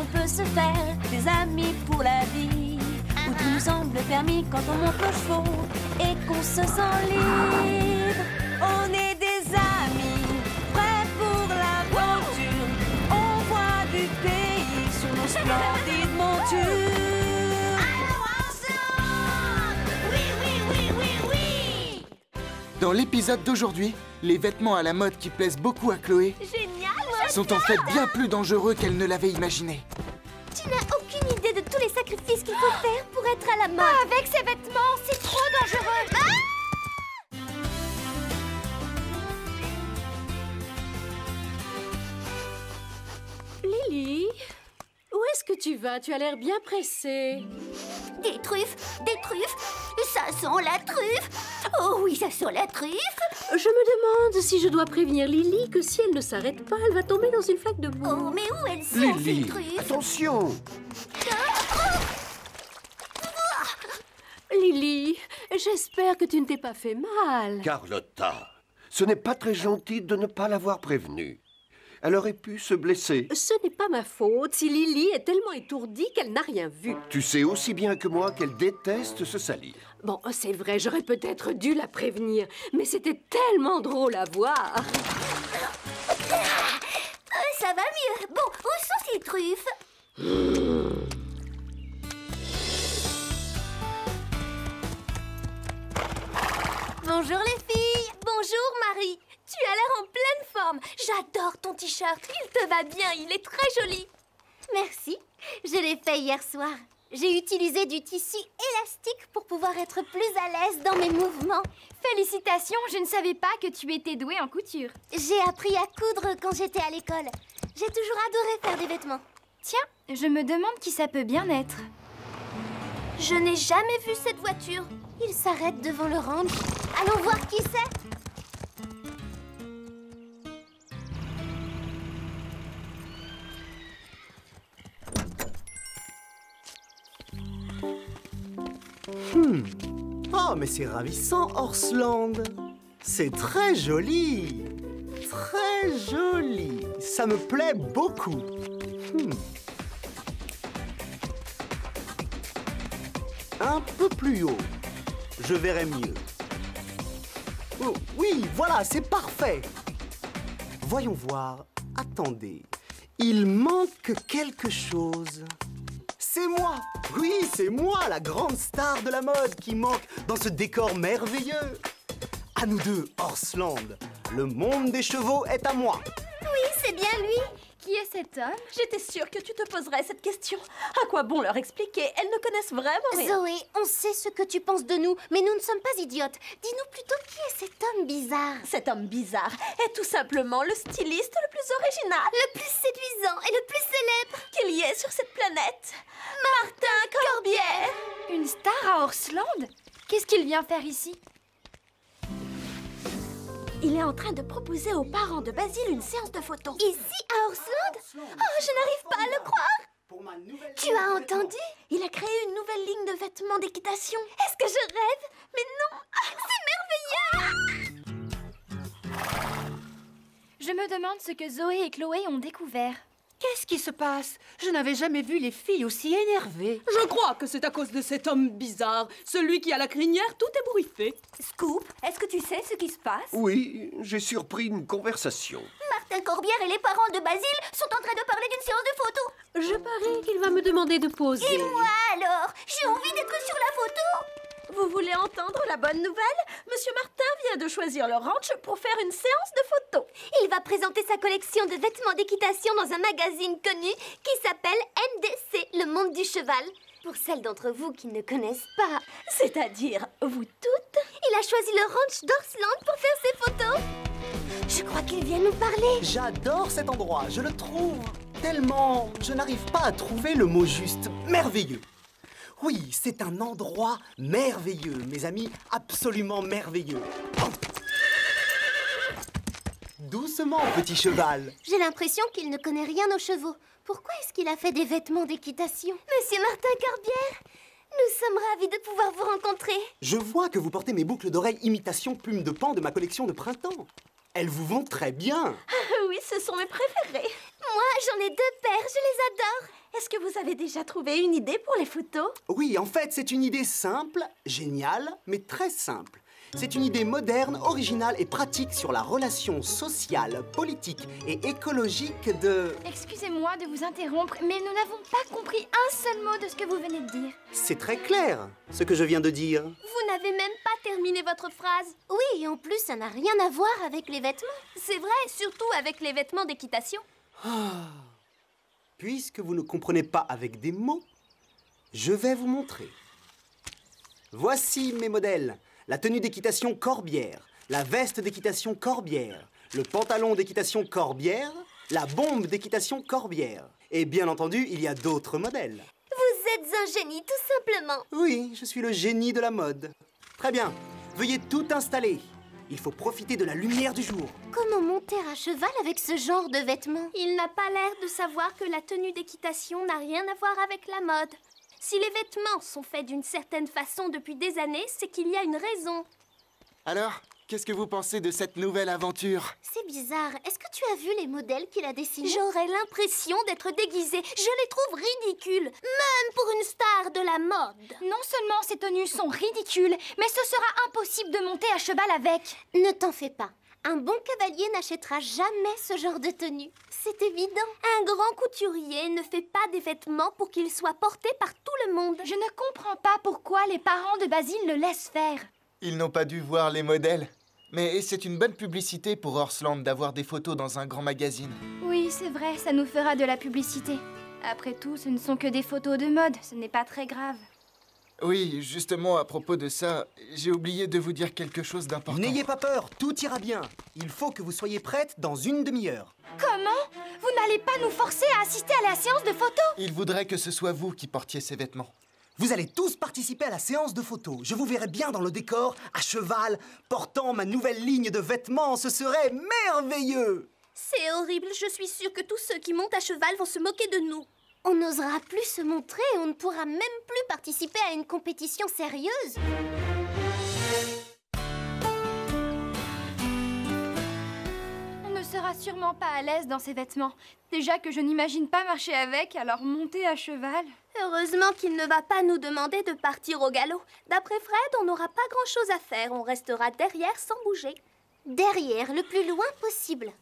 on peut se faire des amis pour la vie, où tout nous semble permis quand on monte nos chevaux et qu'on se sent libre. On est des amis, prêts pour l'aventure. On voit du pays sur nos splendides montures. Dans l'épisode d'aujourd'hui, les vêtements à la mode qui plaisent beaucoup à Chloé sont en fait bien plus dangereux qu'elle ne l'avait imaginé. Tu n'as aucune idée de tous les sacrifices qu'il faut faire pour être à la mode. Avec ces vêtements, c'est trop dangereux. Lily, où est-ce que tu vas? Tu as l'air bien pressée. Des truffes, ça sent la truffe. Oh oui, ça sent la truffe. Je me demande si je dois prévenir Lily que si elle ne s'arrête pas, elle va tomber dans une flaque de boue. Oh, mais où elles sont, Lily, ces truffes? attention! Lily, j'espère que tu ne t'es pas fait mal. Carlotta, ce n'est pas très gentil de ne pas l'avoir prévenue. Elle aurait pu se blesser. Ce n'est pas ma faute si Lily est tellement étourdie qu'elle n'a rien vu. Tu sais aussi bien que moi qu'elle déteste se salir. Bon, c'est vrai, j'aurais peut-être dû la prévenir, mais c'était tellement drôle à voir. Ça va mieux. Bon, où sont ces truffes? Bonjour les filles. Bonjour Marie. Tu as l'air en pleine forme. J'adore ton t-shirt. Il te va bien, il est très joli. Merci. Je l'ai fait hier soir. J'ai utilisé du tissu élastique pour pouvoir être plus à l'aise dans mes mouvements. Félicitations, je ne savais pas que tu étais douée en couture. J'ai appris à coudre quand j'étais à l'école. J'ai toujours adoré faire des vêtements. Tiens, je me demande qui ça peut bien être. Je n'ai jamais vu cette voiture. Il s'arrête devant le ranch. Allons voir qui c'est. Oh, mais c'est ravissant, Horseland. C'est très joli. Très joli. Ça me plaît beaucoup. Un peu plus haut. Je verrai mieux. Oh, oui, voilà, c'est parfait. Voyons voir. Attendez. Il manque quelque chose. C'est moi! Oui, c'est moi, la grande star de la mode qui manque dans ce décor merveilleux. À nous deux, Horseland. Le monde des chevaux est à moi. Oui, c'est bien lui. Qui est cet homme? J'étais sûre que tu te poserais cette question. À quoi bon leur expliquer? Elles ne connaissent vraiment rien. Zoé, on sait ce que tu penses de nous, mais nous ne sommes pas idiotes. Dis-nous plutôt qui est cet homme bizarre. Cet homme bizarre est tout simplement le styliste le plus original, Le plus séduisant et le plus célèbre. qu'il y ait sur cette planète. Martin Corbière. Une star à Horseland? Qu'est-ce qu'il vient faire ici? Il est en train de proposer aux parents de Basile une séance de photos. Ici, à Horseland? Oh, je n'arrive pas à le croire. Tu as entendu? Il a créé une nouvelle ligne de vêtements d'équitation. Est-ce que je rêve? Mais non. C'est merveilleux! Je me demande ce que Zoé et Chloé ont découvert. Qu'est-ce qui se passe? Je n'avais jamais vu les filles aussi énervées. Je crois que c'est à cause de cet homme bizarre, celui qui a la crinière tout ébouriffée. Scoop, est-ce que tu sais ce qui se passe? Oui, j'ai surpris une conversation. Martin Corbière et les parents de Basile sont en train de parler d'une séance de photos. Je parie qu'il va me demander de poser. Et moi alors? J'ai envie d'être sur la photo. Vous voulez entendre la bonne nouvelle? Monsieur Martin vient de choisir le ranch pour faire une séance de photos. Il va présenter sa collection de vêtements d'équitation dans un magazine connu qui s'appelle MDC, le monde du cheval. Pour celles d'entre vous qui ne connaissent pas, C'est-à-dire, vous toutes? il a choisi le ranch d'Horseland pour faire ses photos. Je crois qu'il vient nous parler. J'adore cet endroit, je le trouve tellement... Je n'arrive pas à trouver le mot juste. Merveilleux. Oui, c'est un endroit merveilleux, mes amis, absolument merveilleux. Oh. Doucement, petit cheval. J'ai l'impression qu'il ne connaît rien aux chevaux. Pourquoi est-ce qu'il a fait des vêtements d'équitation? Monsieur Martin Corbière, nous sommes ravis de pouvoir vous rencontrer. Je vois que vous portez mes boucles d'oreilles imitation plumes de paon de ma collection de printemps. Elles vous vont très bien. Oui, ce sont mes préférés. Moi, j'en ai 2 paires, je les adore. Est-ce que vous avez déjà trouvé une idée pour les photos? Oui, en fait, c'est une idée simple, géniale, mais très simple. C'est une idée moderne, originale et pratique sur la relation sociale, politique et écologique de... Excusez-moi de vous interrompre, mais nous n'avons pas compris un seul mot de ce que vous venez de dire. C'est très clair, ce que je viens de dire. Vous n'avez même pas terminé votre phrase. Oui, et en plus, ça n'a rien à voir avec les vêtements. C'est vrai, surtout avec les vêtements d'équitation. Puisque vous ne comprenez pas avec des mots, je vais vous montrer. Voici mes modèles. La tenue d'équitation Corbière, la veste d'équitation Corbière, le pantalon d'équitation Corbière, la bombe d'équitation Corbière. Et bien entendu, il y a d'autres modèles. Vous êtes un génie, tout simplement. Oui, je suis le génie de la mode. Très bien, veuillez tout installer. Il faut profiter de la lumière du jour. Comment monter à cheval avec ce genre de vêtements? Il n'a pas l'air de savoir que la tenue d'équitation n'a rien à voir avec la mode. Si les vêtements sont faits d'une certaine façon depuis des années, c'est qu'il y a une raison. Alors, qu'est-ce que vous pensez de cette nouvelle aventure? C'est bizarre. Est-ce que tu as vu les modèles qu'il a dessinés? J'aurais l'impression d'être déguisée. Je les trouve ridicules, même pour une star de la mode. Non seulement ces tenues sont ridicules, mais ce sera impossible de monter à cheval avec. Ne t'en fais pas. Un bon cavalier n'achètera jamais ce genre de tenue. C'est évident. Un grand couturier ne fait pas des vêtements pour qu'ils soient portés par tout le monde. Je ne comprends pas pourquoi les parents de Basile le laissent faire. Ils n'ont pas dû voir les modèles. Mais c'est une bonne publicité pour Horseland d'avoir des photos dans un grand magazine. Oui, c'est vrai, ça nous fera de la publicité. Après tout, ce ne sont que des photos de mode, ce n'est pas très grave. Oui, justement, à propos de ça, j'ai oublié de vous dire quelque chose d'important. N'ayez pas peur, tout ira bien. Il faut que vous soyez prête dans une demi-heure. Comment? Vous n'allez pas nous forcer à assister à la séance de photos? Il voudrait que ce soit vous qui portiez ces vêtements. Vous allez tous participer à la séance de photos. Je vous verrai bien dans le décor, à cheval, portant ma nouvelle ligne de vêtements. Ce serait merveilleux. C'est horrible, je suis sûre que tous ceux qui montent à cheval vont se moquer de nous. On n'osera plus se montrer, on ne pourra même plus participer à une compétition sérieuse. On ne sera sûrement pas à l'aise dans ces vêtements. Déjà que je n'imagine pas marcher avec, alors monter à cheval... Heureusement qu'il ne va pas nous demander de partir au galop. D'après Fred, on n'aura pas grand-chose à faire, on restera derrière sans bouger. Derrière, le plus loin possible.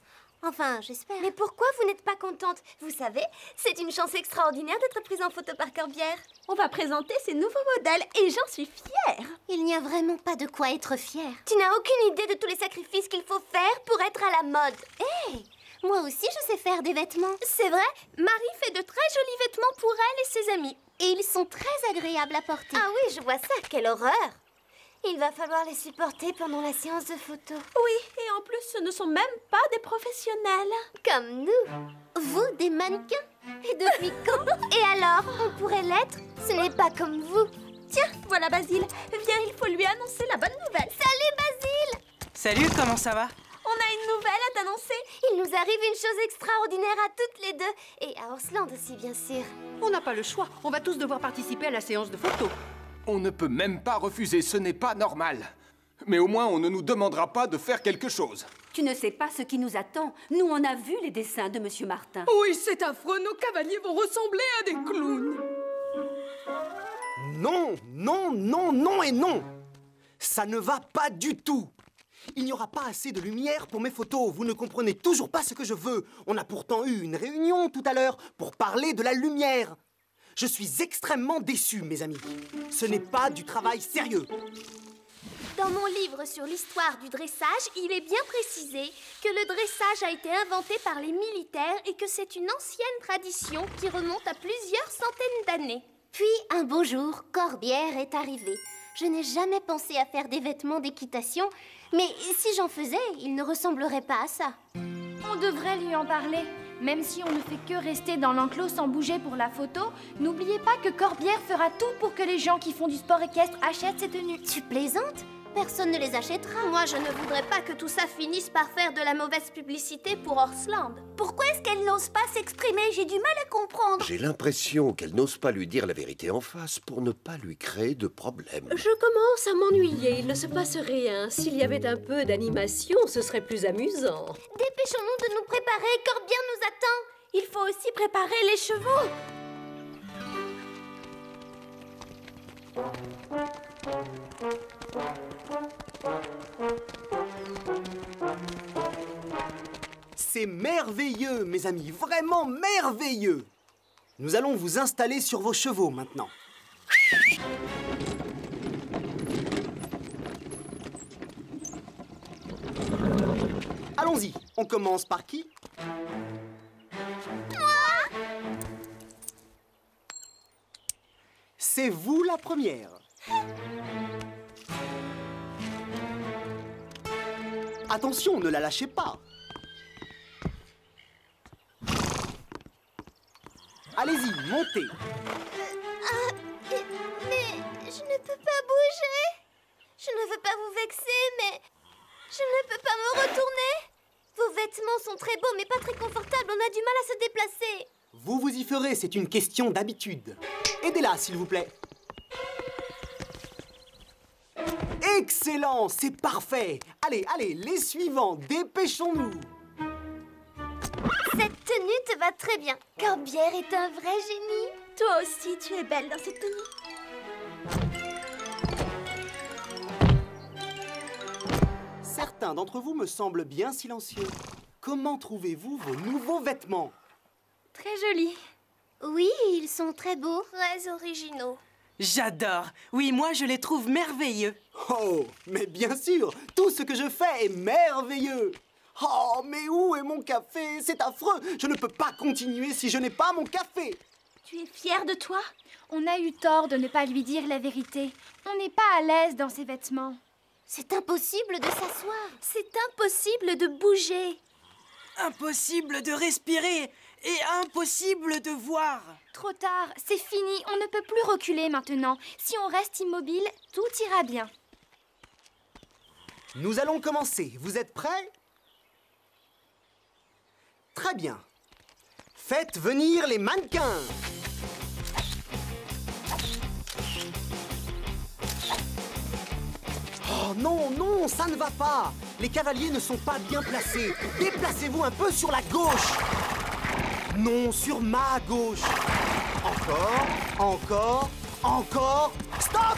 Enfin, j'espère. Mais pourquoi vous n'êtes pas contente? Vous savez, c'est une chance extraordinaire d'être prise en photo par Corbière. On va présenter ces nouveaux modèles et j'en suis fière. Il n'y a vraiment pas de quoi être fière. Tu n'as aucune idée de tous les sacrifices qu'il faut faire pour être à la mode. Hé, moi aussi je sais faire des vêtements. C'est vrai, Marie fait de très jolis vêtements pour elle et ses amis. Et ils sont très agréables à porter. Ah oui, je vois ça, quelle horreur. Il va falloir les supporter pendant la séance de photo. Oui, et en plus, ce ne sont même pas des professionnels. Comme nous. Vous, des mannequins? Et depuis quand? Et alors, on pourrait l'être? Ce n'est pas comme vous. Tiens, voilà Basile. Viens, il faut lui annoncer la bonne nouvelle. Salut Basile! Salut, comment ça va? On a une nouvelle à t'annoncer. Il nous arrive une chose extraordinaire à toutes les deux. Et à Horseland aussi, bien sûr. On n'a pas le choix. On va tous devoir participer à la séance de photos. On ne peut même pas refuser, ce n'est pas normal. Mais au moins, on ne nous demandera pas de faire quelque chose. Tu ne sais pas ce qui nous attend. Nous, on a vu les dessins de Monsieur Martin. Oui, c'est affreux. Nos cavaliers vont ressembler à des clowns. Non, non, non, non et non. Ça ne va pas du tout. Il n'y aura pas assez de lumière pour mes photos. Vous ne comprenez toujours pas ce que je veux. On a pourtant eu une réunion tout à l'heure pour parler de la lumière. Je suis extrêmement déçu, mes amis. Ce n'est pas du travail sérieux. Dans mon livre sur l'histoire du dressage, il est bien précisé que le dressage a été inventé par les militaires et que c'est une ancienne tradition qui remonte à plusieurs centaines d'années. Puis, un beau jour, Corbière est arrivé. Je n'ai jamais pensé à faire des vêtements d'équitation, mais si j'en faisais, ils ne ressembleraient pas à ça. On devrait lui en parler. Même si on ne fait que rester dans l'enclos sans bouger pour la photo, n'oubliez pas que Corbière fera tout pour que les gens qui font du sport équestre achètent ces tenues. Tu plaisantes? Personne ne les achètera. Moi, je ne voudrais pas que tout ça finisse par faire de la mauvaise publicité pour Horseland. Pourquoi est-ce qu'elle n'ose pas s'exprimer? J'ai du mal à comprendre. J'ai l'impression qu'elle n'ose pas lui dire la vérité en face pour ne pas lui créer de problème. Je commence à m'ennuyer. Il ne se passe rien. S'il y avait un peu d'animation, ce serait plus amusant. Dépêchons-nous de nous préparer. Corbière nous attend. Il faut aussi préparer les chevaux. C'est merveilleux, mes amis, vraiment merveilleux. Nous allons vous installer sur vos chevaux maintenant. Allons-y, on commence par qui? Moi! C'est vous la première. Attention, ne la lâchez pas. Allez-y, montez. Mais je ne peux pas bouger. Je ne veux pas vous vexer, mais je ne peux pas me retourner. Vos vêtements sont très beaux, mais pas très confortables. On a du mal à se déplacer. Vous vous y ferez, c'est une question d'habitude. Aidez-la, s'il vous plaît. Excellent, c'est parfait. Allez, allez, les suivants, dépêchons-nous. Cette tenue te va très bien. Corbière est un vrai génie. Toi aussi, tu es belle dans cette tenue. Certains d'entre vous me semblent bien silencieux. Comment trouvez-vous vos nouveaux vêtements? Très jolis. Oui, ils sont très beaux. Très originaux. J'adore. Oui, moi, je les trouve merveilleux. Oh, mais bien sûr, tout ce que je fais est merveilleux. Oh, mais où est mon café? C'est affreux. Je ne peux pas continuer si je n'ai pas mon café. Tu es fière de toi? On a eu tort de ne pas lui dire la vérité. On n'est pas à l'aise dans ses vêtements. C'est impossible de s'asseoir. C'est impossible de bouger. Impossible de respirer et impossible de voir. Trop tard, c'est fini. On ne peut plus reculer maintenant. Si on reste immobile, tout ira bien. Nous allons commencer. Vous êtes prêts? Très bien. Faites venir les mannequins. Oh non, non, ça ne va pas. Les cavaliers ne sont pas bien placés. Déplacez-vous un peu sur la gauche. Non, sur ma gauche. Encore, encore, encore. Stop!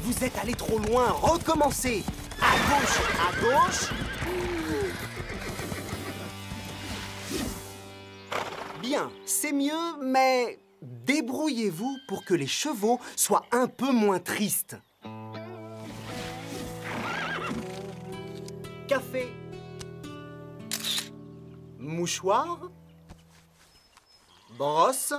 Vous êtes allé trop loin. Recommencez. À gauche, à gauche. Bien, c'est mieux, mais débrouillez-vous pour que les chevaux soient un peu moins tristes. Café. Mouchoir. Brosse.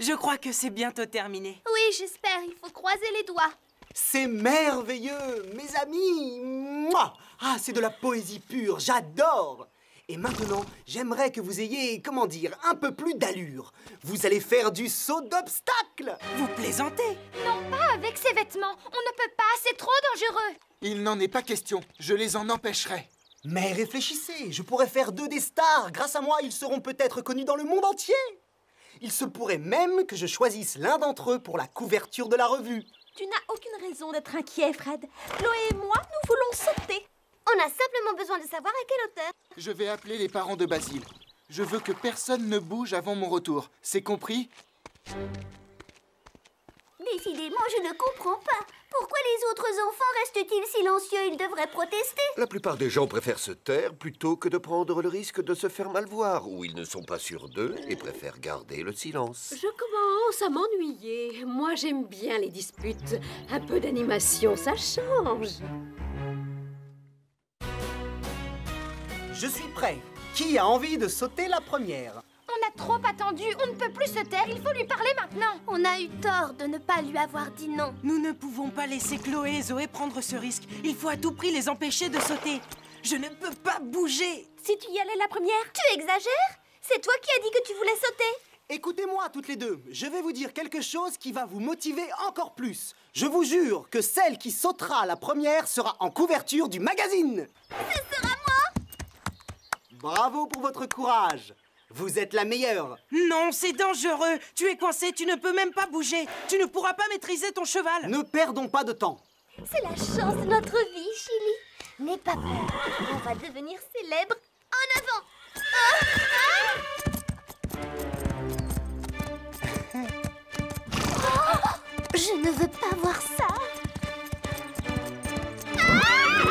Je crois que c'est bientôt terminé. Oui, j'espère. Il faut croiser les doigts. C'est merveilleux, mes amis. Mouah! Ah, c'est de la poésie pure, j'adore. Et maintenant, j'aimerais que vous ayez, comment dire, un peu plus d'allure. Vous allez faire du saut d'obstacle. Vous plaisantez? Non, pas avec ces vêtements. On ne peut pas, c'est trop dangereux. Il n'en est pas question. Je les en empêcherai. Mais réfléchissez, je pourrais faire d'eux des stars. Grâce à moi, ils seront peut-être connus dans le monde entier. Il se pourrait même que je choisisse l'un d'entre eux pour la couverture de la revue. Tu n'as aucune raison d'être inquiet, Fred. Chloé et moi, nous voulons sauter. On a simplement besoin de savoir à quelle hauteur. Je vais appeler les parents de Basile. Je veux que personne ne bouge avant mon retour. C'est compris? Décidément, je ne comprends pas. Pourquoi les autres enfants restent-ils silencieux? Ils devraient protester. La plupart des gens préfèrent se taire plutôt que de prendre le risque de se faire mal voir, ou ils ne sont pas sûrs d'eux et préfèrent garder le silence. Je commence à m'ennuyer. Moi, j'aime bien les disputes. Un peu d'animation, ça change. Je suis prêt. Qui a envie de sauter la première? On a trop attendu, on ne peut plus se taire, il faut lui parler maintenant. On a eu tort de ne pas lui avoir dit non. Nous ne pouvons pas laisser Chloé et Zoé prendre ce risque. Il faut à tout prix les empêcher de sauter. Je ne peux pas bouger. Si tu y allais la première... Tu exagères? C'est toi qui as dit que tu voulais sauter. Écoutez-moi toutes les deux, je vais vous dire quelque chose qui va vous motiver encore plus. Je vous jure que celle qui sautera la première sera en couverture du magazine. Ce sera moi. Bravo pour votre courage. Vous êtes la meilleure. Non, c'est dangereux. Tu es coincé, tu ne peux même pas bouger. Tu ne pourras pas maîtriser ton cheval. Ne perdons pas de temps. C'est la chance de notre vie, Chili. N'aie pas peur, on va devenir célèbre en avant. Je ne veux pas voir ça.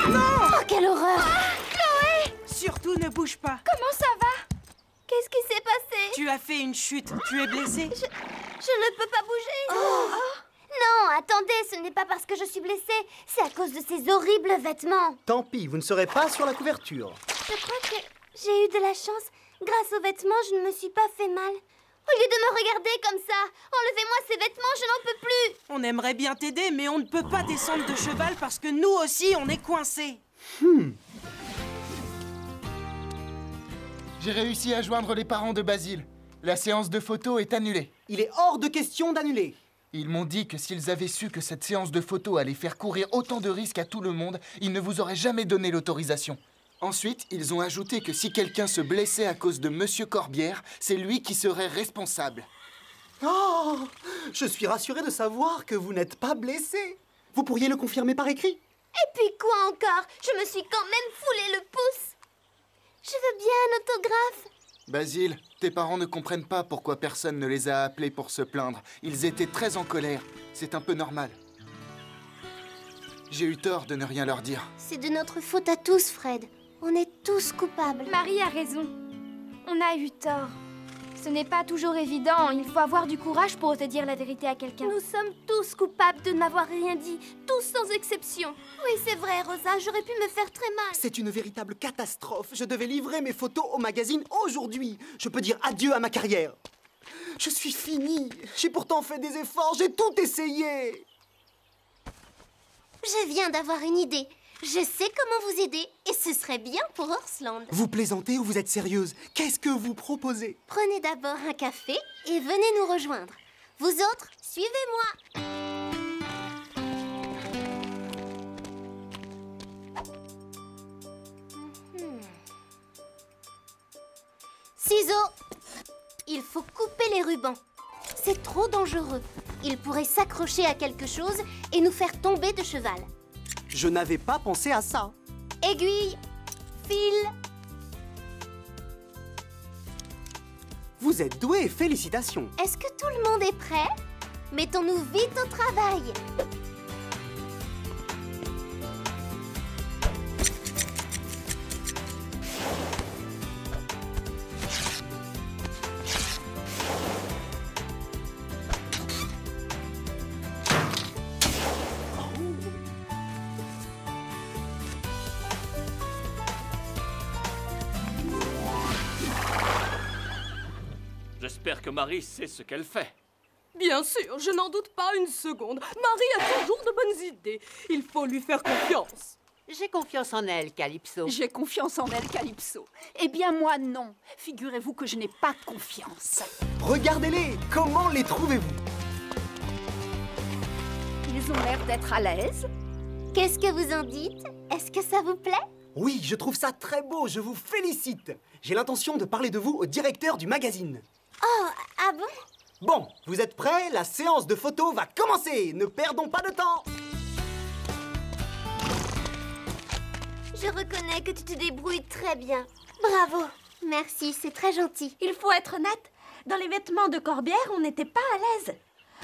Oh, quelle horreur! Chloé! Surtout ne bouge pas. Comment ça va? Qu'est-ce qui s'est passé? Tu as fait une chute. Tu es blessée? Je ne peux pas bouger. Non, attendez, ce n'est pas parce que je suis blessée. C'est à cause de ces horribles vêtements. Tant pis, vous ne serez pas sur la couverture. Je crois que j'ai eu de la chance. Grâce aux vêtements, je ne me suis pas fait mal. Au lieu de me regarder comme ça, enlevez-moi ces vêtements, je n'en peux plus. On aimerait bien t'aider, mais on ne peut pas descendre de cheval parce que nous aussi, on est coincés. J'ai réussi à joindre les parents de Basile. La séance de photos est annulée. Il est hors de question d'annuler. Ils m'ont dit que s'ils avaient su que cette séance de photos allait faire courir autant de risques à tout le monde, ils ne vous auraient jamais donné l'autorisation. Ensuite, ils ont ajouté que si quelqu'un se blessait à cause de Monsieur Corbière, c'est lui qui serait responsable. Oh, je suis rassuré de savoir que vous n'êtes pas blessé. Vous pourriez le confirmer par écrit? Et puis quoi encore? Je me suis quand même foulé le pouce. Je veux bien un autographe. Basile, tes parents ne comprennent pas pourquoi personne ne les a appelés pour se plaindre. Ils étaient très en colère. C'est un peu normal. J'ai eu tort de ne rien leur dire. C'est de notre faute à tous, Fred. On est tous coupables. Marie a raison. On a eu tort. Ce n'est pas toujours évident. Il faut avoir du courage pour oser dire la vérité à quelqu'un. Nous sommes tous coupables de n'avoir rien dit. Tous sans exception. Oui, c'est vrai, Rosa. J'aurais pu me faire très mal. C'est une véritable catastrophe. Je devais livrer mes photos au magazine aujourd'hui. Je peux dire adieu à ma carrière. Je suis fini. J'ai pourtant fait des efforts. J'ai tout essayé. Je viens d'avoir une idée. Je sais comment vous aider et ce serait bien pour Horsland. Vous plaisantez ou vous êtes sérieuse? Qu'est-ce que vous proposez? Prenez d'abord un café et venez nous rejoindre. Vous autres, suivez-moi. Ciseaux. Il faut couper les rubans. C'est trop dangereux. Il pourrait s'accrocher à quelque chose et nous faire tomber de cheval. Je n'avais pas pensé à ça. Aiguille, fil. Vous êtes doué, félicitations. Est-ce que tout le monde est prêt? Mettons-nous vite au travail. J'espère que Marie sait ce qu'elle fait. Bien sûr, je n'en doute pas une seconde. Marie a toujours de bonnes idées. Il faut lui faire confiance. J'ai confiance en elle, Calypso. J'ai confiance en elle, Calypso. Eh bien, moi, non. Figurez-vous que je n'ai pas confiance. Regardez-les. Comment les trouvez-vous? Ils ont l'air d'être à l'aise. Qu'est-ce que vous en dites? Est-ce que ça vous plaît? Oui, je trouve ça très beau. Je vous félicite. J'ai l'intention de parler de vous au directeur du magazine. Oh, ah bon? Bon, vous êtes prêts? La séance de photos va commencer. Ne perdons pas de temps. Je reconnais que tu te débrouilles très bien. Bravo. Merci, c'est très gentil. Il faut être honnête. Dans les vêtements de Corbière, on n'était pas à l'aise.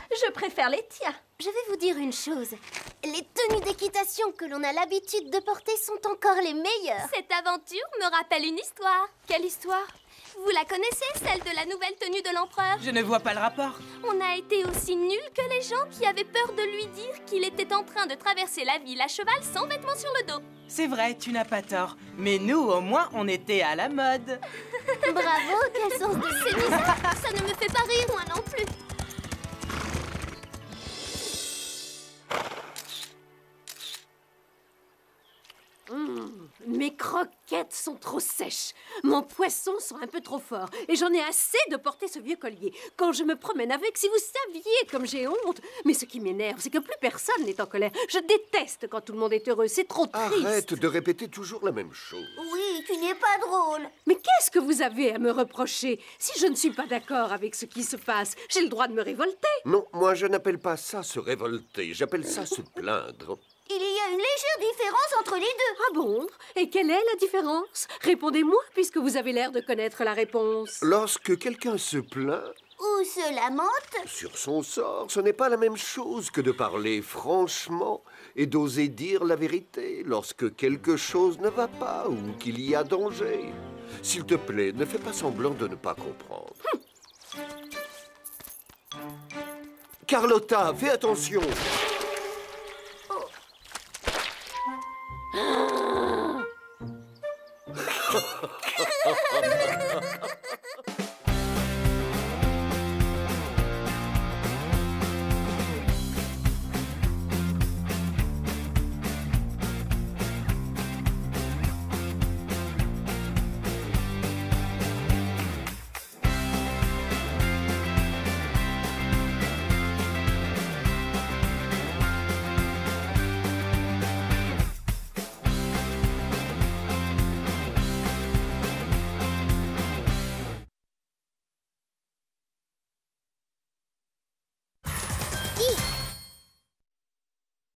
Je préfère les tiens. Je vais vous dire une chose. Les tenues d'équitation que l'on a l'habitude de porter sont encore les meilleures. Cette aventure me rappelle une histoire. Quelle histoire? Vous la connaissez, celle de la nouvelle tenue de l'empereur? Je ne vois pas le rapport. On a été aussi nuls que les gens qui avaient peur de lui dire qu'il était en train de traverser la ville à cheval sans vêtements sur le dos. C'est vrai, tu n'as pas tort. Mais nous, au moins, on était à la mode. Bravo, quel sens de C'est bizarre, ça ne me fait pas rire, moi non plus. Mes croquettes sont trop sèches. Mon poisson sent un peu trop fort. Et j'en ai assez de porter ce vieux collier. Quand je me promène avec, si vous saviez comme j'ai honte. Mais ce qui m'énerve, c'est que plus personne n'est en colère. Je déteste quand tout le monde est heureux. C'est trop triste. Arrête de répéter toujours la même chose. Oui, tu n'es pas drôle. Mais qu'est-ce que vous avez à me reprocher? Si je ne suis pas d'accord avec ce qui se passe, j'ai le droit de me révolter. Non, moi je n'appelle pas ça se révolter. J'appelle ça se plaindre. Il y a une légère différence entre les deux. Ah bon? Et quelle est la différence? Répondez-moi, puisque vous avez l'air de connaître la réponse. Lorsque quelqu'un se plaint Ou se lamente. sur son sort, ce n'est pas la même chose que de parler franchement et d'oser dire la vérité lorsque quelque chose ne va pas ou qu'il y a danger. S'il te plaît, ne fais pas semblant de ne pas comprendre. Carlotta, fais attention.